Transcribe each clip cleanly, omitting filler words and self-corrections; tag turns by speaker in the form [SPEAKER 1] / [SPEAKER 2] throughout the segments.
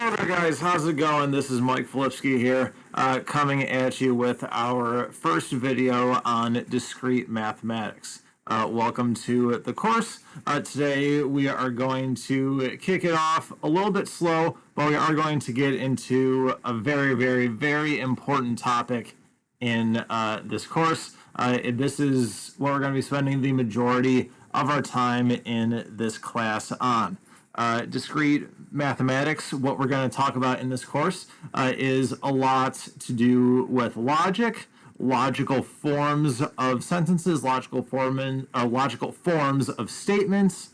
[SPEAKER 1] Hello there, guys. How's it going? This is Mike Filipski here, coming at you with our first video on discrete mathematics. Welcome to the course. Today we are going to kick it off a little bit slow, but we are going to get into a very important topic in this course. This is what we're going to be spending the majority of our time in this class on. Discrete mathematics, what we're going to talk about in this course is a lot to do with logic, logical forms of sentences, logical forms of statements,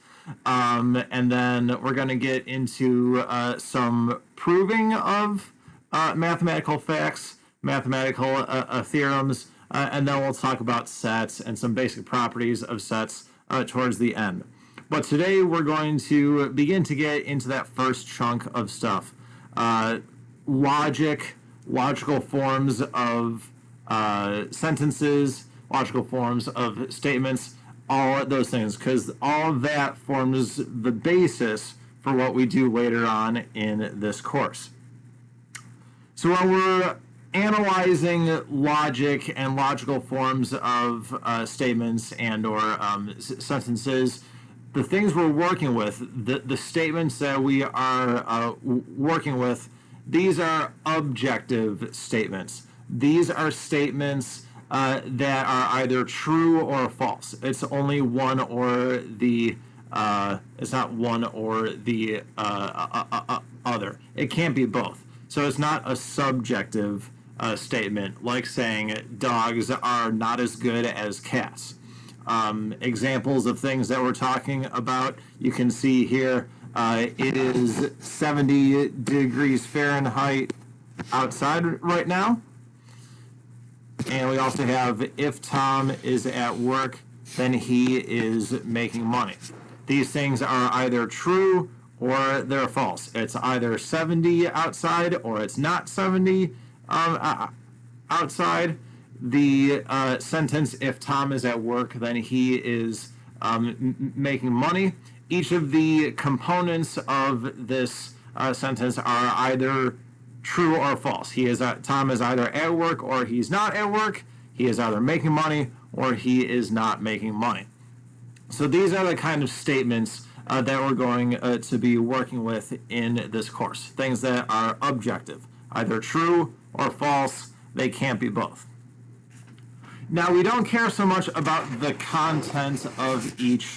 [SPEAKER 1] and then we're going to get into some proving of mathematical facts, mathematical theorems, and then we'll talk about sets and some basic properties of sets towards the end. But today we're going to begin to get into that first chunk of stuff. Logical forms of sentences, logical forms of statements, all those things, because all of that forms the basis for what we do later on in this course. So when we're analyzing logic and logical forms of statements and or sentences, the things we're working with, the statements that we are working with, these are objective statements. These are statements that are either true or false. It's only one or the, it's not one or the other. It can't be both. So it's not a subjective statement, like saying dogs are not as good as cats. Examples of things that we're talking about, you can see here, it is 70 degrees Fahrenheit outside right now. And we also have, if Tom is at work, then he is making money. These things are either true or they're false. It's either 70 outside or it's not 70 outside. The sentence, if Tom is at work, then he is making money. Each of the components of this sentence are either true or false. Tom is either at work or he's not at work. He is either making money or he is not making money. So these are the kind of statements that we're going to be working with in this course. Things that are objective, either true or false. They can't be both. Now, we don't care so much about the content of each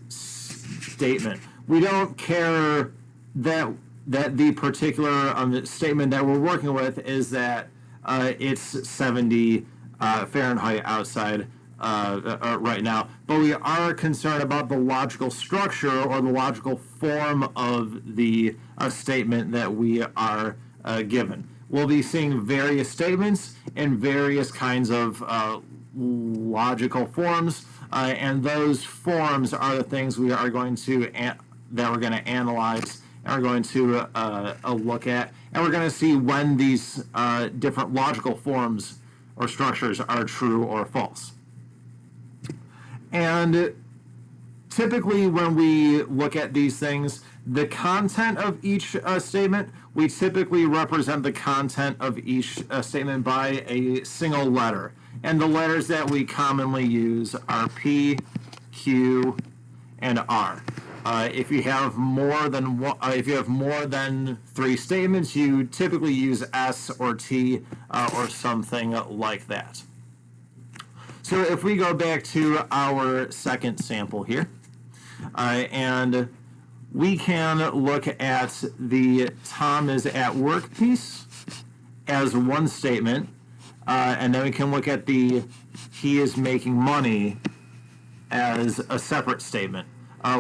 [SPEAKER 1] statement. We don't care that the particular statement that we're working with is that it's 70 Fahrenheit outside right now. But we are concerned about the logical structure or the logical form of the statement that we are given. We'll be seeing various statements in various kinds of logical forms, and those forms are the things we are going to that we're going to analyze and we're going to look at, and we're going to see when these different logical forms or structures are true or false. And typically when we look at these things, the content of each statement, we typically represent the content of each statement by a single letter. And the letters that we commonly use are P, Q, and R. If you have more than 3 statements, you typically use S or T or something like that. So if we go back to our second sample here, and we can look at the Tom is at work piece as one statement, and then we can look at the he is making money as a separate statement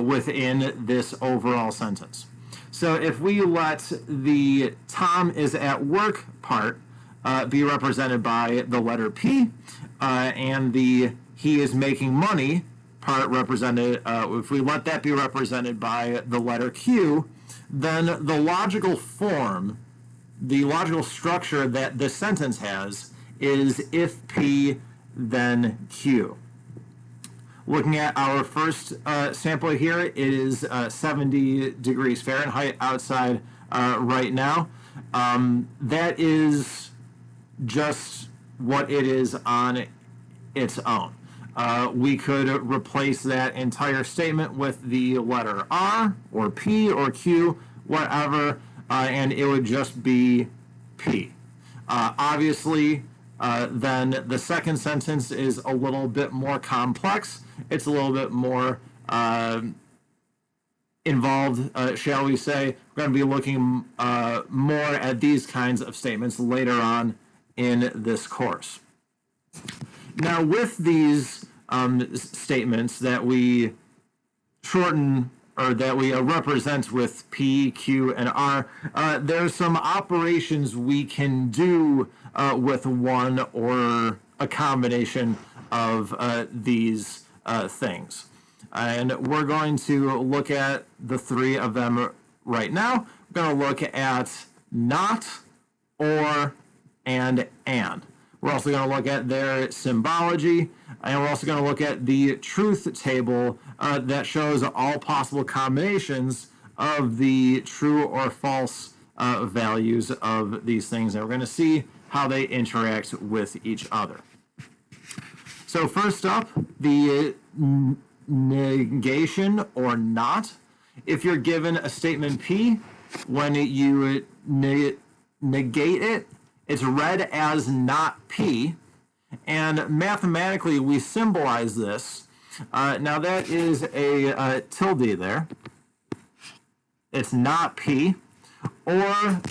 [SPEAKER 1] within this overall sentence. So if we let the Tom is at work part be represented by the letter P, and the he is making money part represented, if we let that be represented by the letter Q, then the logical form, the logical structure that this sentence has is if P, then Q. Looking at our first sample here, it is 70 degrees Fahrenheit outside right now. That is just what it is on its own. We could replace that entire statement with the letter R or P or Q, whatever, and it would just be P. Obviously, then the second sentence is a little bit more complex. It's a little bit more involved, shall we say. We're going to be looking more at these kinds of statements later on in this course. Now, with these statements that we shorten or that we represent with P, Q, and R, there's some operations we can do with one or a combination of these things. And we're going to look at the three of them right now. We're going to look at not, or, and. We're also going to look at their symbology, and we're also going to look at the truth table that shows all possible combinations of the true or false values of these things. And we're going to see how they interact with each other. So first up, the negation or not. If you're given a statement P, when you negate it, it's read as not P, and mathematically we symbolize this. Now that is a tilde there. It's not P, or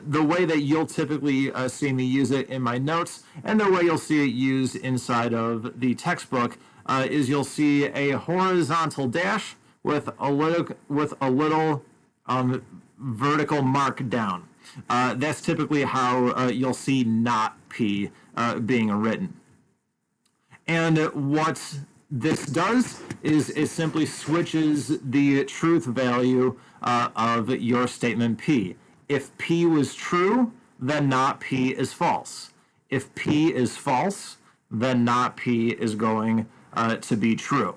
[SPEAKER 1] the way that you'll typically see me use it in my notes, and the way you'll see it used inside of the textbook is you'll see a horizontal dash with a little vertical mark down. That's typically how you'll see not P being written. And what this does is it simply switches the truth value of your statement P. If P was true, then not P is false. If P is false, then not P is going to be true.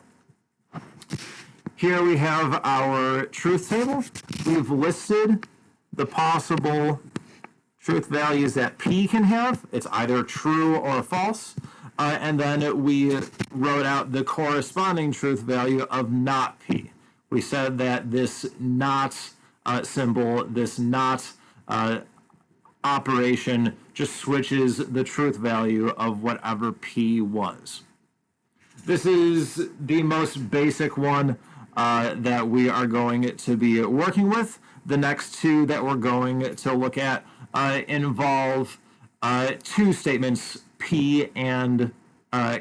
[SPEAKER 1] Here we have our truth table. We've listed the possible truth values that P can have. It's either true or false. And then we wrote out the corresponding truth value of not P. We said that this not symbol, this not operation just switches the truth value of whatever P was. This is the most basic one that we are going to be working with. The next two that we're going to look at involve two statements, P and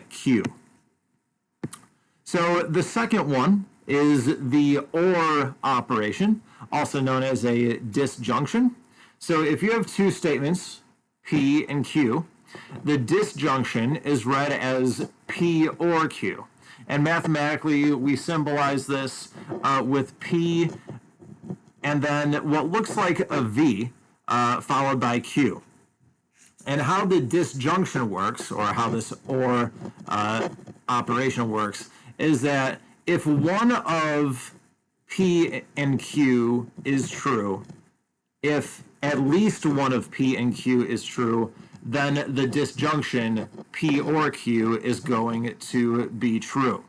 [SPEAKER 1] Q. So the second one is the OR operation, also known as a disjunction. So if you have two statements, P and Q, the disjunction is read as P or Q. And mathematically, we symbolize this with P and then what looks like a V followed by Q. And how the disjunction works, or how this OR operation works, is that if one of P and Q is true, if at least one of P and Q is true, then the disjunction P or Q is going to be true.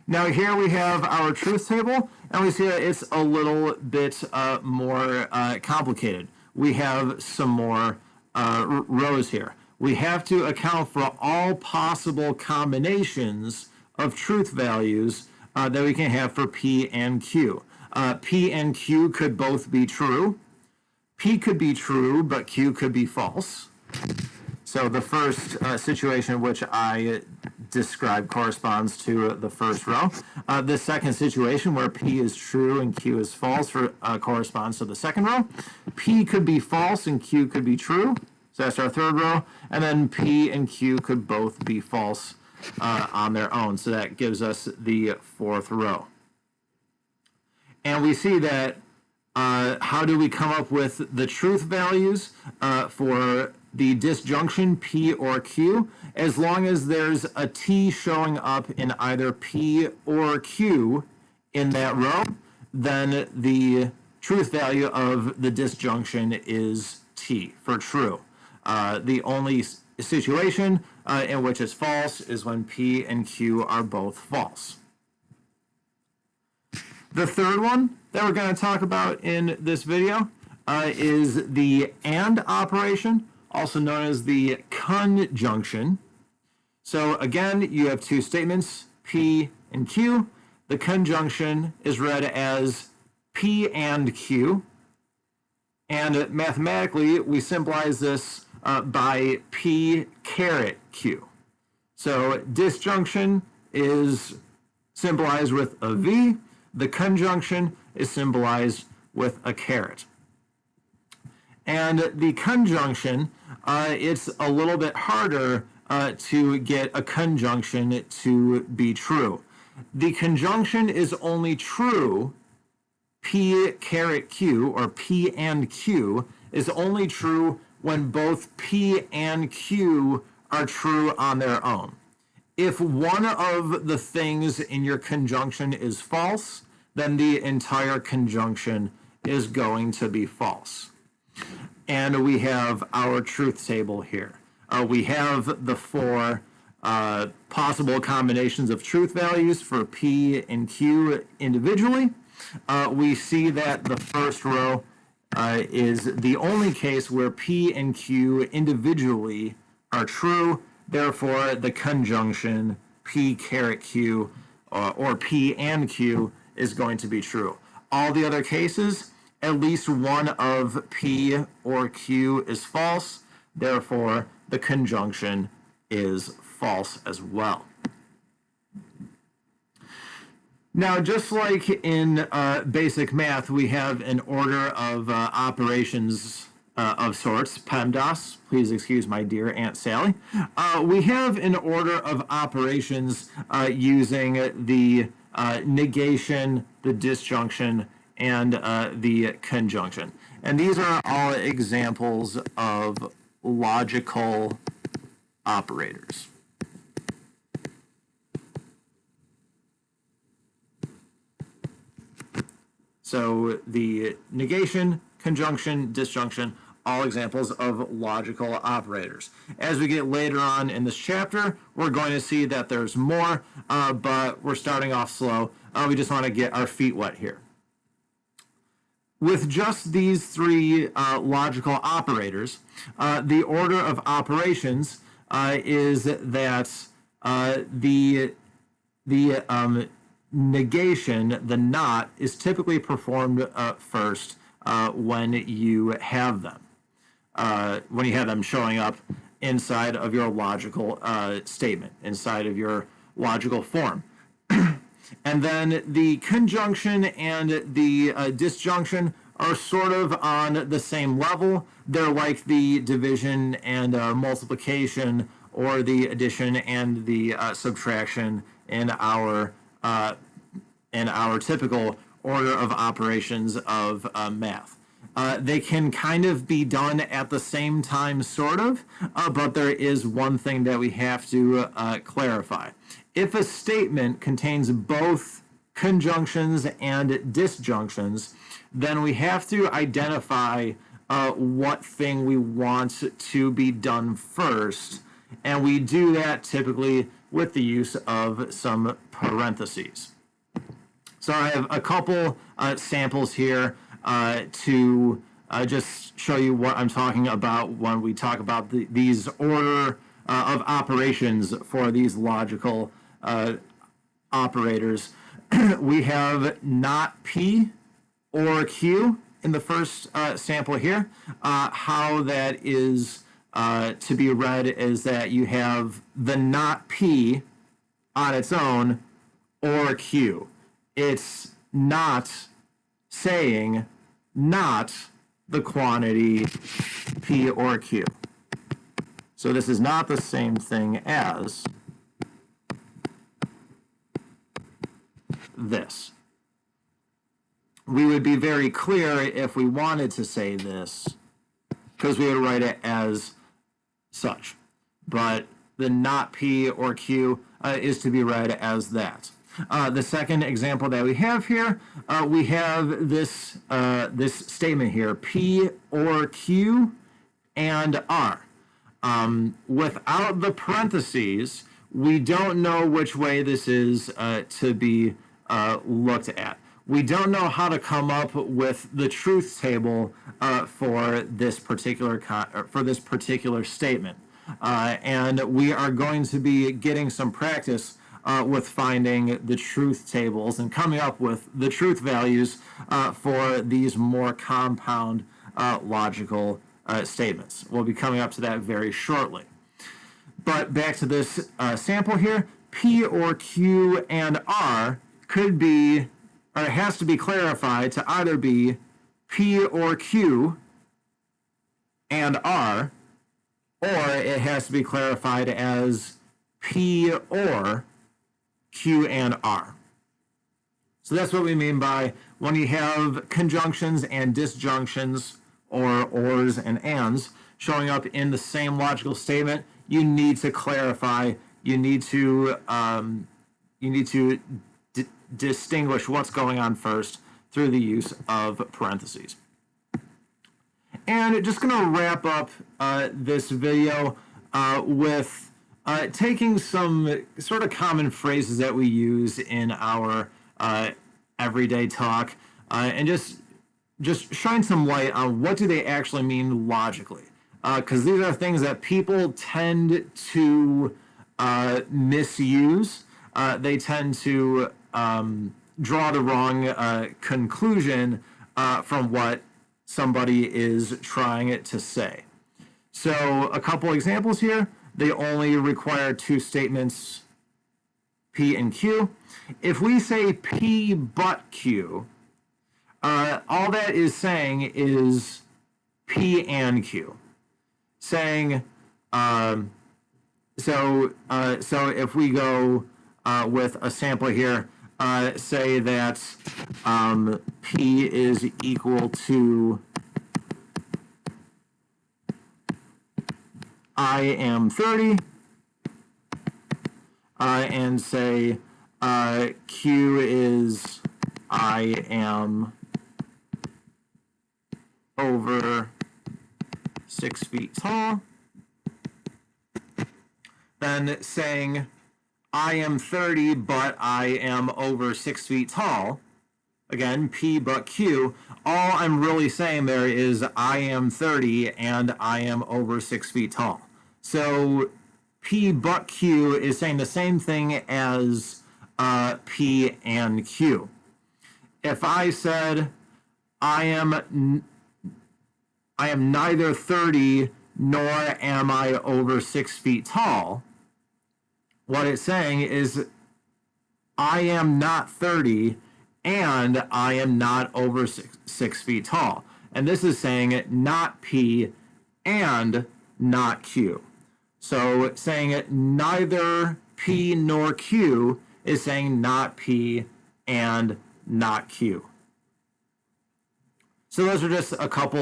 [SPEAKER 1] Now here we have our truth table, and we see that it's a little bit more complicated. We have some more rows here. We have to account for all possible combinations of truth values that we can have for P and Q. P and Q could both be true. P could be true, but Q could be false. So the first situation which I described corresponds to the first row. The second situation where P is true and Q is false corresponds to the second row. P could be false and Q could be true. So that's our third row. And then P and Q could both be false on their own. So that gives us the fourth row. And we see that how do we come up with the truth values for the disjunction P or Q, as long as there's a T showing up in either P or Q in that row, then the truth value of the disjunction is T for true. The only situation in which it's false is when P and Q are both false. The third one that we're going to talk about in this video is the AND operation, also known as the conjunction. So again, you have two statements, P and Q. The conjunction is read as P and Q. And mathematically, we symbolize this by P caret Q. So disjunction is symbolized with a V. The conjunction is symbolized with a caret. And the conjunction, it's a little bit harder to get a conjunction to be true. The conjunction is only true, P caret Q, or P and Q, is only true when both P and Q are true on their own. If one of the things in your conjunction is false, then the entire conjunction is going to be false. And we have our truth table here. We have the four possible combinations of truth values for P and Q individually. We see that the first row is the only case where P and Q individually are true. Therefore, the conjunction P caret Q or P and Q is going to be true. All the other cases, at least one of P or Q is false. Therefore, the conjunction is false as well. Now, just like in basic math, we have an order of operations of sorts, PEMDAS. Please excuse my dear Aunt Sally. We have an order of operations using the negation, the disjunction, and the conjunction. And these are all examples of logical operators. So the negation, conjunction, disjunction, all examples of logical operators. As we get later on in this chapter, we're going to see that there's more, but we're starting off slow. We just want to get our feet wet here. With just these three logical operators, the order of operations is that the negation, the not, is typically performed first when you have them. When you have them showing up inside of your logical statement, inside of your logical form. And then the conjunction and the disjunction are sort of on the same level. They're like the division and multiplication, or the addition and the subtraction in our typical order of operations of math. They can kind of be done at the same time, sort of, but there is one thing that we have to clarify. If a statement contains both conjunctions and disjunctions, then we have to identify what thing we want to be done first, and we do that typically with the use of some parentheses. So I have a couple samples here to just show you what I'm talking about when we talk about these order of operations for these logical operators. We have not P or Q in the first sample here. How that is to be read is that you have the not P on its own or Q. It's not saying not the quantity P or Q. So this is not the same thing as this. We would be very clear if we wanted to say this, because we would write it as such. But the not P or Q is to be read as that. The second example that we have here, we have this statement here, P or Q and R. Without the parentheses, we don't know which way this is to be looked at. We don't know how to come up with the truth table for this particular statement, and we are going to be getting some practice with finding the truth tables and coming up with the truth values for these more compound logical statements. We'll be coming up to that very shortly. But back to this sample here, P or Q and R could be, or it has to be clarified to either be P or Q and R, or it has to be clarified as P or Q and R. So that's what we mean by when you have conjunctions and disjunctions, or ors and ands, showing up in the same logical statement, you need to clarify, you need to distinguish what's going on first through the use of parentheses. And just going to wrap up this video with taking some sort of common phrases that we use in our everyday talk and just shine some light on what do they actually mean logically. Because these are things that people tend to misuse. They tend to draw the wrong conclusion from what somebody is trying to say. So a couple examples here. They only require two statements, P and Q. If we say P but Q, all that is saying is P and Q. Saying, so if we go with a sample here, say that P is equal to I am 30, and say Q is I am over 6 feet tall, then saying I am 30 but I am over 6 feet tall, again P but Q, all I'm really saying there is I am 30 and I am over 6 feet tall. So P but Q is saying the same thing as P and Q. If I said I am neither 30 nor am I over 6 feet tall, what it's saying is I am not 30 and I am not over 6 feet tall. And this is saying not P and not Q. So saying neither P nor Q is saying not P and not Q. So those are just a couple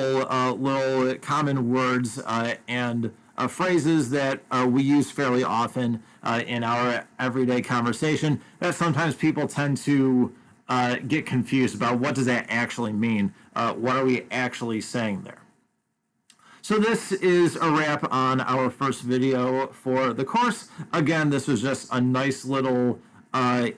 [SPEAKER 1] little common words and phrases that we use fairly often in our everyday conversation that sometimes people tend to get confused about what does that actually mean? What are we actually saying there? So this is a wrap on our first video for the course. Again, this was just a nice little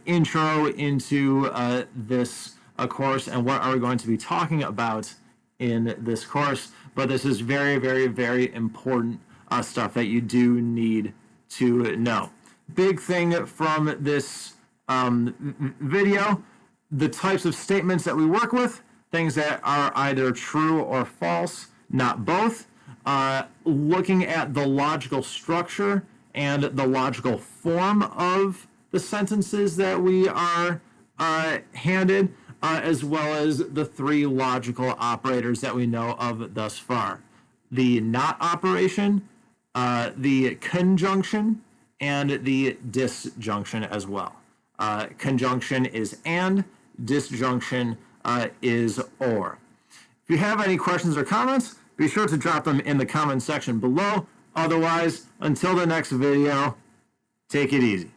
[SPEAKER 1] intro into this course and what are we going to be talking about in this course. But this is very, very, very important stuff that you do need to know. Big thing from this video, the types of statements that we work with, things that are either true or false, not both. Looking at the logical structure and the logical form of the sentences that we are handed, as well as the three logical operators that we know of thus far. The not operation, the conjunction, and the disjunction as well. Conjunction is and, disjunction is or. If you have any questions or comments, be sure to drop them in the comment section below. Otherwise, until the next video, take it easy.